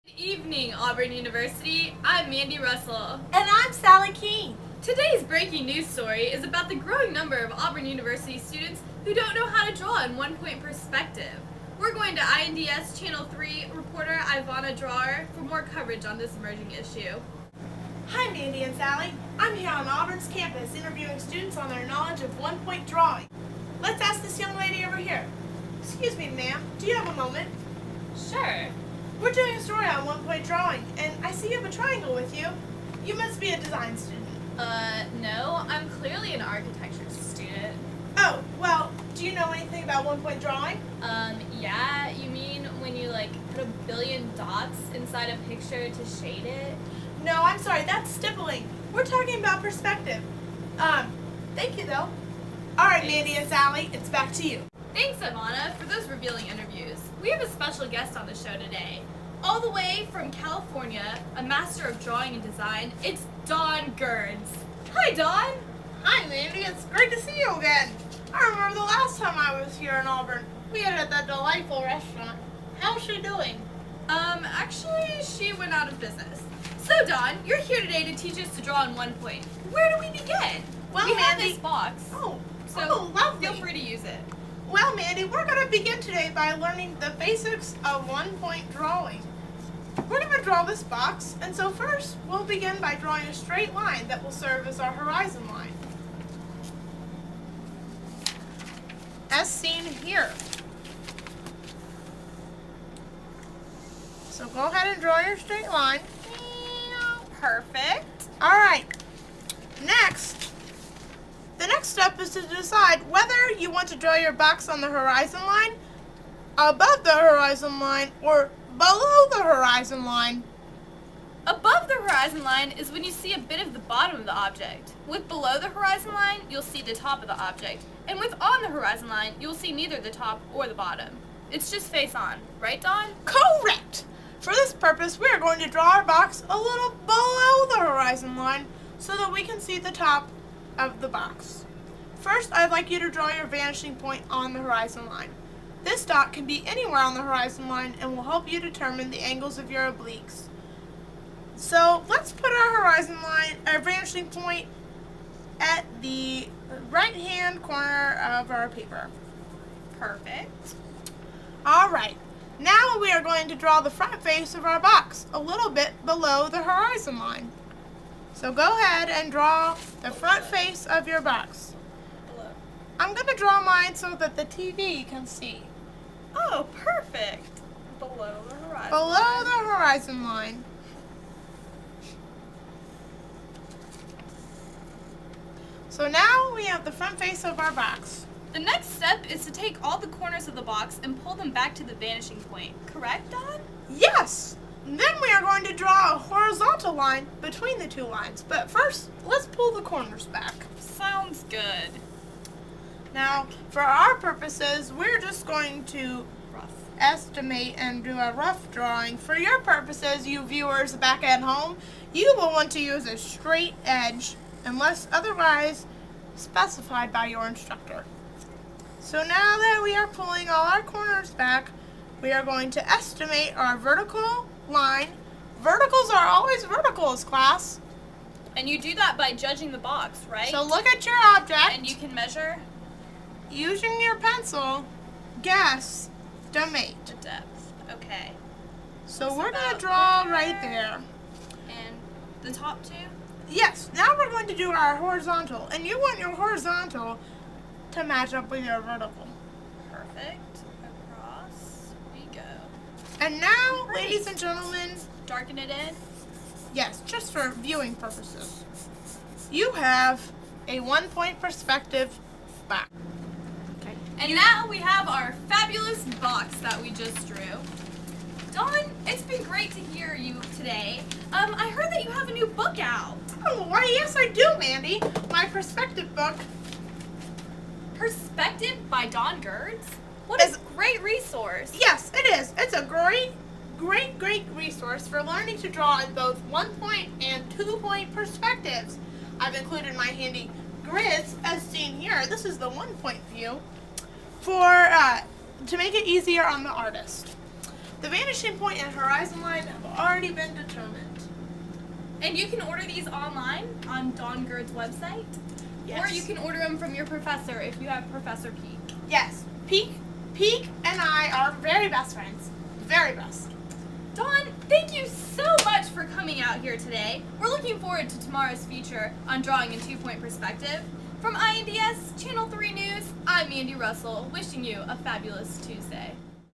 Good evening, Auburn University. I'm Mandy Russell. And I'm Sallie King. Today's breaking news story is about the growing number of Auburn University students who don't know how to draw in one-point perspective. We're going to INDS Channel 3 reporter Ivana Drawer for more coverage on this emerging issue. Hi, Mandy and Sallie. I'm here on Auburn's campus interviewing students on their knowledge of one-point drawing. Let's ask this young lady over here. Excuse me, ma'am, do you have a moment? Sure. We're doing a story on one-point drawing, and I see you have a triangle with you. You must be a design student. No, I'm clearly an architecture student. Oh, well, do you know anything about one-point drawing? Yeah, you mean when you, put a billion dots inside a picture to shade it? No, I'm sorry, that's stippling. We're talking about perspective. Thank you, though. All right, Mandy and Sallie, it's back to you. Thanks, Ivana, for those revealing interviews. We have a special guest on the show today. All the way from California, a master of drawing and design, it's Dawn Gerds. Hi, Dawn. Hi, Mandy. It's great to see you again. I remember the last time I was here in Auburn. We ate at that delightful restaurant. How's she doing? Actually, she went out of business. So, Dawn, you're here today to teach us to draw in one point. Where do we begin? Well, we have Mandy, this box. So lovely. Feel free to use it. Well, Mandy, we're going to begin today by learning the basics of one-point drawing. We're going to draw this box, and so first we'll begin by drawing a straight line that will serve as our horizon line. As seen here. So go ahead and draw your straight line. Perfect. All right. The next step is to decide whether you want to draw your box on the horizon line, above the horizon line, or below the horizon line. Above the horizon line is when you see a bit of the bottom of the object. With below the horizon line, you'll see the top of the object. And with on the horizon line, you'll see neither the top or the bottom. It's just face on. Right, Dawn? Correct! For this purpose, we are going to draw our box a little below the horizon line so that we can see the top of the box. First, I'd like you to draw your vanishing point on the horizon line. This dot can be anywhere on the horizon line and will help you determine the angles of your obliques. So let's put our vanishing point at the right-hand corner of our paper. Perfect. All right. Now we are going to draw the front face of our box a little bit below the horizon line. So go ahead and draw the front face of your box. Below. I'm going to draw mine so that the TV can see. Oh, perfect. Below the horizon. Below the horizon line. So now we have the front face of our box. The next step is to take all the corners of the box and pull them back to the vanishing point. Correct, Dawn? Yes! Then we are going to draw a horizontal line between the two lines. But first, let's pull the corners back. Sounds good. Now, for our purposes, we're just going to Rough. estimate and do a rough drawing. For your purposes, you viewers back at home, you will want to use a straight edge unless otherwise specified by your instructor. So now that we are pulling all our corners back, we are going to estimate our vertical line. Verticals are always verticals, class. And you do that by judging the box, right? So look at your object. And you can measure Using your pencil, guess estimate. the depth. Okay. So It's we're going to about draw there. right there. And the top two? Yes, now we're going to do our horizontal. And you want your horizontal to match up with your vertical. Perfect. Across we go. And now, Great. ladies and gentlemen, Darken it in. yes, just for viewing purposes, you have a one-point perspective back. Okay. And now we have our fabulous box that we just drew. Dawn, it's been great to hear you today. I heard that you have a new book out. Oh, why, yes, I do, Mandy. My perspective book. Perspective by Dawn Gerds? What a Is- great resource. Yes, it is. It's a great resource for learning to draw in both one-point and two-point perspectives. I've included my handy grids as seen here. This is the one-point view to make it easier on the artist. The vanishing point and horizon line have already been determined. And you can order these online on Dawn Gerds' website. Yes. Or you can order them from your professor if you have Professor Peak. Yes. Peak and I are very best friends. Very best. Dawn, thank you so much for coming out here today. We're looking forward to tomorrow's feature on drawing in 2-point perspective. From INDS Channel 3 News, I'm Mandy Russell, wishing you a fabulous Tuesday.